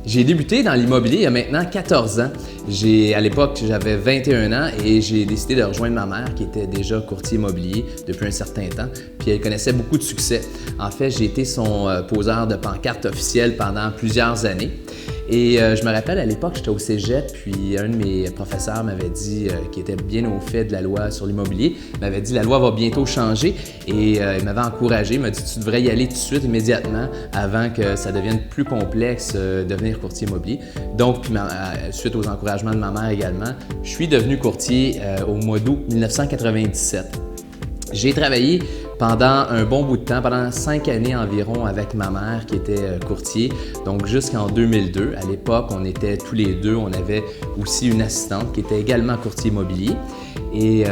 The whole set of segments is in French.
J'ai débuté dans l'immobilier il y a maintenant 14 ans. À l'époque, j'avais 21 ans et j'ai décidé de rejoindre ma mère qui était déjà courtier immobilier depuis un certain temps. Puis elle connaissait beaucoup de succès. En fait, j'ai été son poseur de pancarte officielle pendant plusieurs années. Et je me rappelle à l'époque, j'étais au cégep, puis un de mes professeurs m'avait dit, qui était bien au fait de la loi sur l'immobilier, m'avait dit la loi va bientôt changer et il m'avait encouragé, il m'a dit tu devrais y aller tout de suite, immédiatement, avant que ça devienne plus complexe de devenir courtier immobilier. Donc, suite aux encouragements de ma mère également, je suis devenu courtier au mois d'août 1997. J'ai travaillé pendant un bon bout de temps, pendant 5 années environ avec ma mère qui était courtier, donc jusqu'en 2002. À l'époque, on était tous les deux, on avait aussi une assistante qui était également courtier immobilier et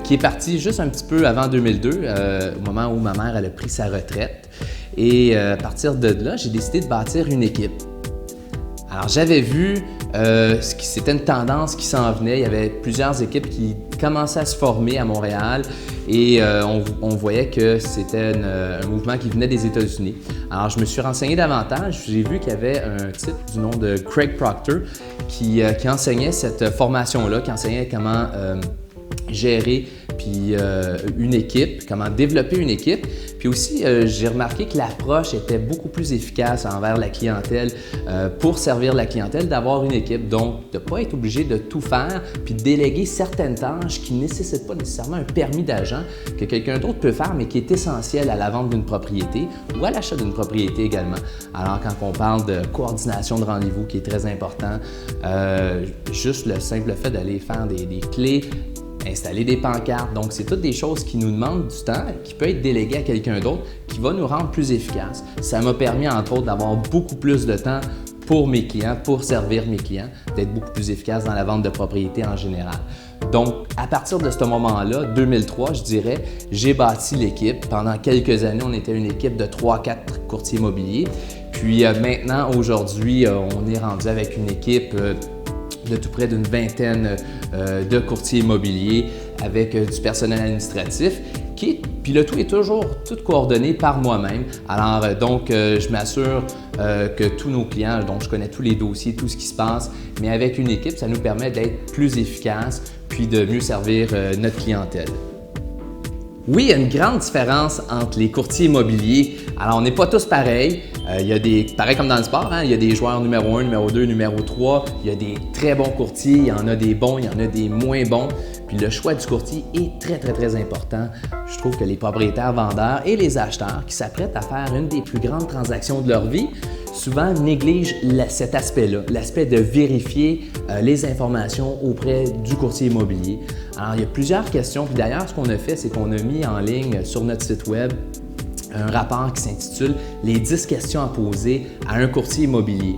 qui est partie juste un petit peu avant 2002, au moment où ma mère elle a pris sa retraite. Et à partir de là, j'ai décidé de bâtir une équipe. Alors j'avais vu c'était une tendance qui s'en venait, il y avait plusieurs équipes qui commençaient à se former à Montréal et on voyait que c'était un mouvement qui venait des États-Unis. Alors je me suis renseigné davantage, j'ai vu qu'il y avait un type du nom de Craig Proctor qui enseignait cette formation-là, qui enseignait comment gérer puis une équipe, comment développer une équipe. Puis aussi, j'ai remarqué que l'approche était beaucoup plus efficace envers la clientèle pour servir la clientèle, d'avoir une équipe. Donc, de ne pas être obligé de tout faire puis de déléguer certaines tâches qui ne nécessitent pas nécessairement un permis d'agent que quelqu'un d'autre peut faire, mais qui est essentiel à la vente d'une propriété ou à l'achat d'une propriété également. Alors, quand on parle de coordination de rendez-vous qui est très important, juste le simple fait d'aller faire des clés, installer des pancartes. Donc, c'est toutes des choses qui nous demandent du temps, qui peut être délégué à quelqu'un d'autre, qui va nous rendre plus efficaces. Ça m'a permis, entre autres, d'avoir beaucoup plus de temps pour mes clients, pour servir mes clients, d'être beaucoup plus efficace dans la vente de propriétés en général. Donc, à partir de ce moment-là, 2003, je dirais, j'ai bâti l'équipe. Pendant quelques années, on était une équipe de 3-4 courtiers immobiliers. Puis maintenant, aujourd'hui, on est rendu avec une équipe de tout près d'une vingtaine de courtiers immobiliers avec du personnel administratif. Puis le tout est toujours tout coordonné par moi-même. Alors donc, je m'assure que tous nos clients, donc je connais tous les dossiers, tout ce qui se passe, mais avec une équipe, ça nous permet d'être plus efficace puis de mieux servir notre clientèle. Oui, il y a une grande différence entre les courtiers immobiliers. Alors, on n'est pas tous pareils. Il y a pareil comme dans le sport, il y a des joueurs numéro 1, numéro 2, numéro 3. Il y a des très bons courtiers, il y en a des bons, il y en a des moins bons. Puis le choix du courtier est très, très, très important. Je trouve que les propriétaires vendeurs et les acheteurs qui s'apprêtent à faire une des plus grandes transactions de leur vie, souvent négligent cet aspect-là, l'aspect de vérifier les informations auprès du courtier immobilier. Alors, il y a plusieurs questions. Puis d'ailleurs, ce qu'on a fait, c'est qu'on a mis en ligne sur notre site web un rapport qui s'intitule « Les 10 questions à poser à un courtier immobilier ».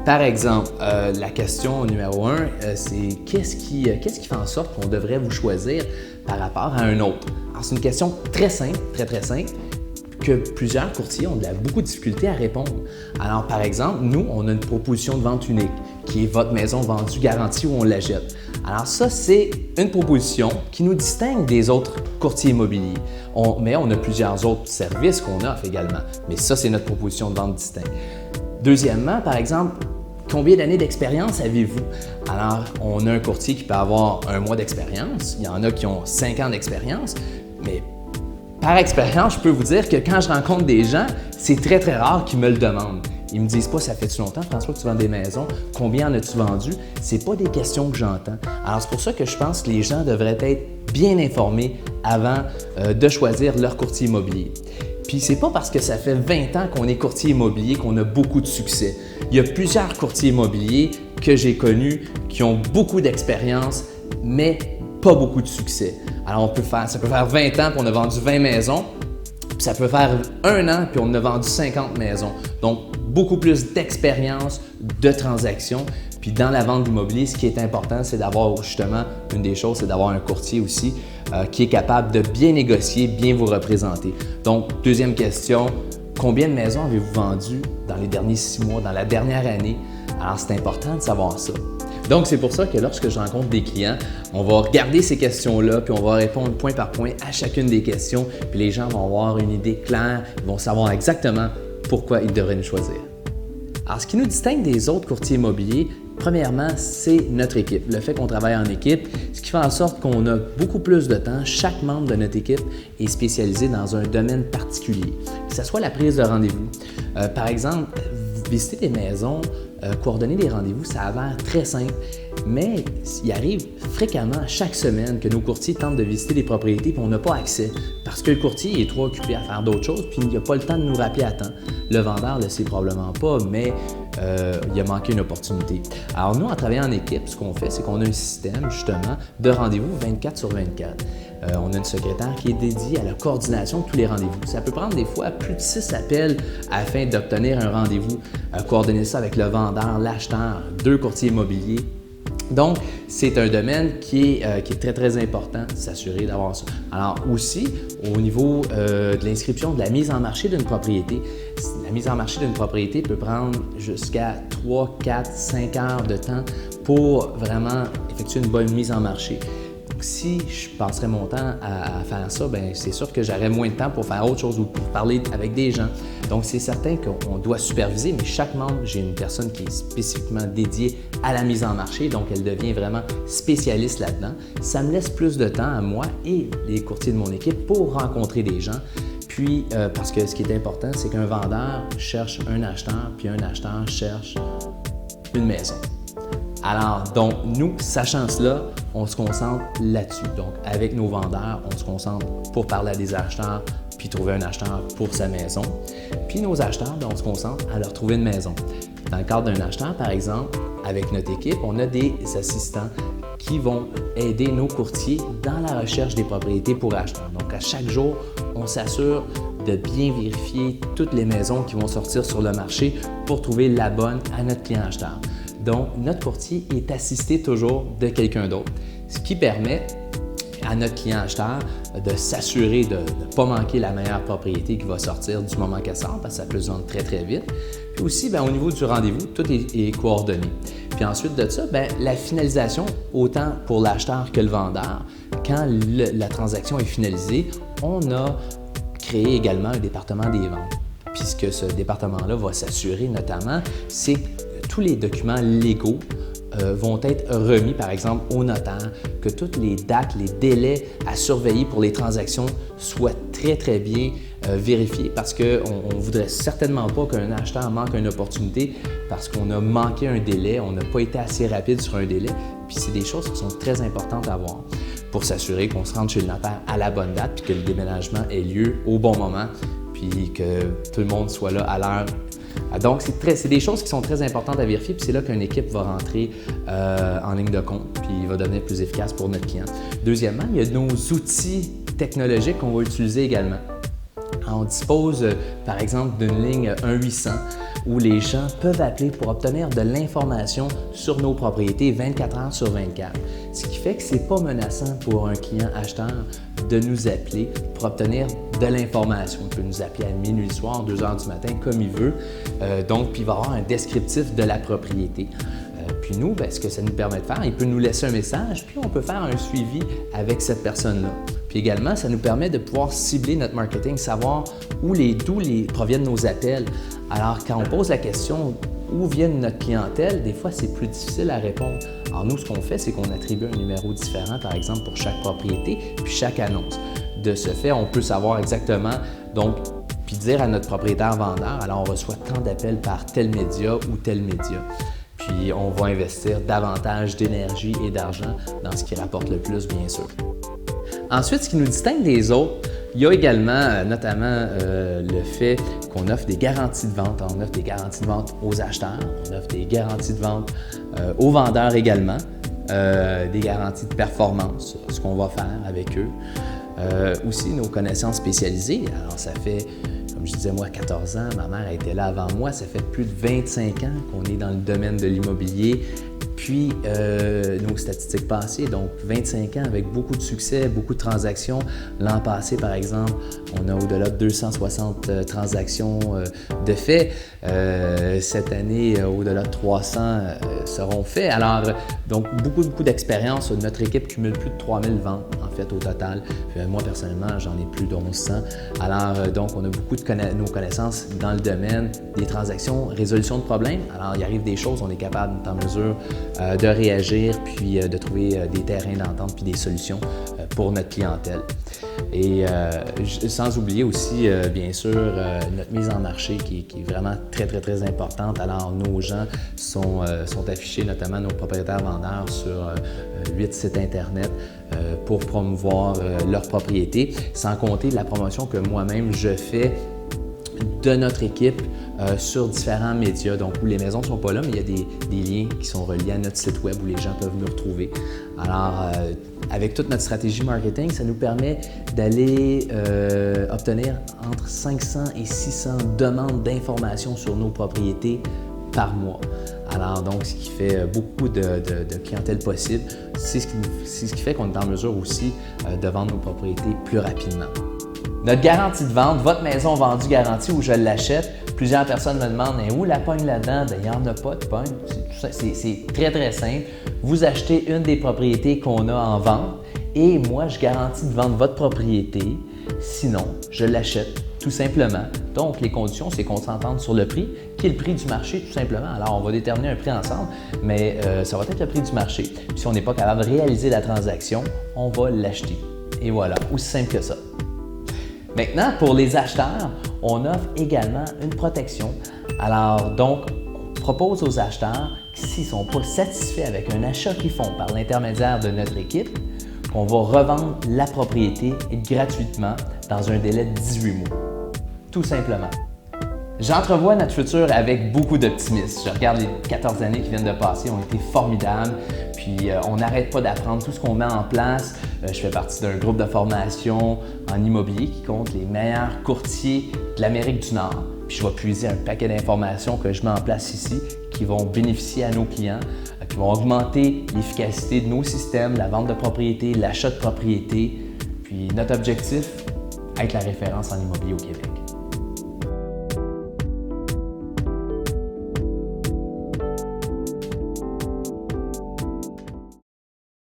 Par exemple, la question numéro 1, c'est qu'est-ce qui fait en sorte qu'on devrait vous choisir par rapport à un autre? Alors, c'est une question très simple, très, très simple, que plusieurs courtiers ont beaucoup de difficultés à répondre. Alors, par exemple, nous, on a une proposition de vente unique qui est votre maison vendue garantie ou on la jette. Alors ça, c'est une proposition qui nous distingue des autres courtiers immobiliers. Mais on a plusieurs autres services qu'on offre également. Mais ça, c'est notre proposition de vente distincte. Deuxièmement, par exemple, combien d'années d'expérience avez-vous? Alors, on a un courtier qui peut avoir 1 mois d'expérience. Il y en a qui ont 5 ans d'expérience. Mais par expérience, je peux vous dire que quand je rencontre des gens, c'est très, très rare qu'ils me le demandent. Ils me disent pas « ça fait-tu longtemps, François, que tu vends des maisons? Combien en as-tu vendu? » C'est pas des questions que j'entends. Alors, c'est pour ça que je pense que les gens devraient être bien informés avant de choisir leur courtier immobilier. Puis, c'est pas parce que ça fait 20 ans qu'on est courtier immobilier qu'on a beaucoup de succès. Il y a plusieurs courtiers immobiliers que j'ai connus qui ont beaucoup d'expérience, mais pas beaucoup de succès. Alors, ça peut faire 20 ans puis on a vendu 20 maisons, puis ça peut faire 1 an puis on a vendu 50 maisons. Donc, beaucoup plus d'expérience, de transactions. Puis dans la vente d'immobilier, ce qui est important, c'est d'avoir justement, une des choses, c'est d'avoir un courtier aussi qui est capable de bien négocier, bien vous représenter. Donc, deuxième question, combien de maisons avez-vous vendues dans les derniers 6 mois, dans la dernière année? Alors, c'est important de savoir ça. Donc, c'est pour ça que lorsque je rencontre des clients, on va regarder ces questions-là, puis on va répondre point par point à chacune des questions, puis les gens vont avoir une idée claire, ils vont savoir exactement pourquoi ils devraient nous choisir. Alors, ce qui nous distingue des autres courtiers immobiliers, premièrement, c'est notre équipe. Le fait qu'on travaille en équipe, ce qui fait en sorte qu'on a beaucoup plus de temps. Chaque membre de notre équipe est spécialisé dans un domaine particulier, que ce soit la prise de rendez-vous. Par exemple, visiter des maisons, coordonner des rendez-vous, ça a l'air très simple, mais il arrive fréquemment, chaque semaine, que nos courtiers tentent de visiter des propriétés et on n'a pas accès parce que le courtier est trop occupé à faire d'autres choses puis il n'a pas le temps de nous rappeler à temps. Le vendeur ne le sait probablement pas, mais il a manqué une opportunité. Alors nous, en travaillant en équipe, ce qu'on fait, c'est qu'on a un système justement de rendez-vous 24/24. On a une secrétaire qui est dédiée à la coordination de tous les rendez-vous. Ça peut prendre des fois plus de 6 appels afin d'obtenir un rendez-vous, coordonner ça avec le vendeur, l'acheteur, 2 courtiers immobiliers. Donc, c'est un domaine qui est très, très important, s'assurer d'avoir ça. Alors aussi, au niveau de l'inscription, de la mise en marché d'une propriété, la mise en marché d'une propriété peut prendre jusqu'à 3, 4, 5 heures de temps pour vraiment effectuer une bonne mise en marché. Si je passerais mon temps à faire ça, bien, c'est sûr que j'aurais moins de temps pour faire autre chose ou pour parler avec des gens. Donc, c'est certain qu'on doit superviser, mais chaque membre, j'ai une personne qui est spécifiquement dédiée à la mise en marché, donc elle devient vraiment spécialiste là-dedans. Ça me laisse plus de temps à moi et les courtiers de mon équipe pour rencontrer des gens. Puis, parce que ce qui est important, c'est qu'un vendeur cherche un acheteur, puis un acheteur cherche une maison. Alors, donc, nous, sachant cela, on se concentre là-dessus. Donc, avec nos vendeurs, on se concentre pour parler à des acheteurs, puis trouver un acheteur pour sa maison. Puis nos acheteurs, bien, on se concentre à leur trouver une maison. Dans le cadre d'un acheteur, par exemple, avec notre équipe, on a des assistants qui vont aider nos courtiers dans la recherche des propriétés pour acheteurs. Donc, à chaque jour, on s'assure de bien vérifier toutes les maisons qui vont sortir sur le marché pour trouver la bonne à notre client acheteur. Donc, notre courtier est assisté toujours de quelqu'un d'autre, ce qui permet à notre client acheteur de s'assurer de ne pas manquer la meilleure propriété qui va sortir du moment qu'elle sort, parce que ça peut se vendre très, très vite. Puis aussi, bien, au niveau du rendez-vous, tout est coordonné. Puis ensuite de ça, bien, la finalisation, autant pour l'acheteur que le vendeur, quand la transaction est finalisée, on a créé également un département des ventes. Puis ce que ce département-là va s'assurer notamment, c'est que tous les documents légaux vont être remis, par exemple, au notaire, que toutes les dates, les délais à surveiller pour les transactions soient très, très bien vérifiés parce qu'on ne voudrait certainement pas qu'un acheteur manque une opportunité parce qu'on a manqué un délai, on n'a pas été assez rapide sur un délai. Puis c'est des choses qui sont très importantes à voir pour s'assurer qu'on se rende chez le notaire à la bonne date puis que le déménagement ait lieu au bon moment puis que tout le monde soit là à l'heure. Donc, c'est des choses qui sont très importantes à vérifier, puis c'est là qu'une équipe va rentrer en ligne de compte, puis il va devenir plus efficace pour notre client. Deuxièmement, il y a nos outils technologiques qu'on va utiliser également. On dispose, par exemple, d'une ligne 1-800 où les gens peuvent appeler pour obtenir de l'information sur nos propriétés 24 heures sur 24. Ce qui fait que ce n'est pas menaçant pour un client acheteur de nous appeler pour obtenir de l'information. Il peut nous appeler à minuit le soir, 2 heures du matin, comme il veut. Puis il va avoir un descriptif de la propriété. Puis nous, bien, ce que ça nous permet de faire, il peut nous laisser un message, puis on peut faire un suivi avec cette personne-là. Puis également, ça nous permet de pouvoir cibler notre marketing, savoir d'où proviennent nos appels. Alors, quand on pose la question où vient notre clientèle, des fois, c'est plus difficile à répondre. Alors nous, ce qu'on fait, c'est qu'on attribue un numéro différent, par exemple, pour chaque propriété, puis chaque annonce. De ce fait, on peut savoir exactement, donc, puis dire à notre propriétaire vendeur, alors on reçoit tant d'appels par tel média ou tel média. Puis on va investir davantage d'énergie et d'argent dans ce qui rapporte le plus, bien sûr. Ensuite, ce qui nous distingue des autres, il y a également notamment le fait qu'on offre des garanties de vente. On offre des garanties de vente aux acheteurs, on offre des garanties de vente aux vendeurs également, des garanties de performance, ce qu'on va faire avec eux. Aussi, nos connaissances spécialisées. Alors, ça fait, comme je disais, moi, 14 ans, ma mère était là avant moi. Ça fait plus de 25 ans qu'on est dans le domaine de l'immobilier. Puis, nos statistiques passées, donc 25 ans avec beaucoup de succès, beaucoup de transactions. L'an passé, par exemple, on a au-delà de 260 transactions de fait. Cette année, au-delà de 300 seront faits. Alors, donc, beaucoup d'expérience. Notre équipe cumule plus de 3000 ventes, en fait, au total. Moi, personnellement, j'en ai plus de 1100. Alors, donc, on a beaucoup de nos connaissances dans le domaine des transactions, résolution de problèmes. Alors, il arrive des choses, on est capable, en mesure de réagir, puis de trouver des terrains d'entente puis des solutions pour notre clientèle. Et sans oublier aussi, bien sûr, notre mise en marché qui est vraiment très importante. Alors, nos gens sont affichés, notamment nos propriétaires vendeurs, sur 8 sites Internet pour promouvoir leur propriété, sans compter la promotion que moi-même je fais de notre équipe sur différents médias, donc où les maisons ne sont pas là, mais il y a des liens qui sont reliés à notre site web où les gens peuvent nous retrouver. Alors, avec toute notre stratégie marketing, ça nous permet d'aller obtenir entre 500 et 600 demandes d'informations sur nos propriétés par mois. Alors donc, ce qui fait beaucoup de clientèle possible, c'est ce qui fait qu'on est en mesure aussi de vendre nos propriétés plus rapidement. Notre garantie de vente, votre maison vendue garantie où je l'achète. Plusieurs personnes me demandent où la pogne là-dedans? Il n'y en a pas de pogne. C'est très simple. Vous achetez une des propriétés qu'on a en vente et moi, je garantis de vendre votre propriété. Sinon, je l'achète tout simplement. Donc, les conditions, c'est qu'on s'entende sur le prix, qui est le prix du marché tout simplement. Alors, on va déterminer un prix ensemble, mais ça va être le prix du marché. Puis, si on n'est pas capable de réaliser la transaction, on va l'acheter. Et voilà, aussi simple que ça. Maintenant, pour les acheteurs, on offre également une protection. Alors, donc, on propose aux acheteurs, s'ils ne sont pas satisfaits avec un achat qu'ils font par l'intermédiaire de notre équipe, qu'on va revendre la propriété gratuitement dans un délai de 18 mois. Tout simplement. J'entrevois notre futur avec beaucoup d'optimisme. Je regarde les 14 années qui viennent de passer, ont été formidables. Puis on n'arrête pas d'apprendre tout ce qu'on met en place. Je fais partie d'un groupe de formation en immobilier qui compte les meilleurs courtiers de l'Amérique du Nord. Puis je vais puiser un paquet d'informations que je mets en place ici qui vont bénéficier à nos clients, qui vont augmenter l'efficacité de nos systèmes, la vente de propriété, l'achat de propriété. Puis notre objectif, être la référence en immobilier au Québec.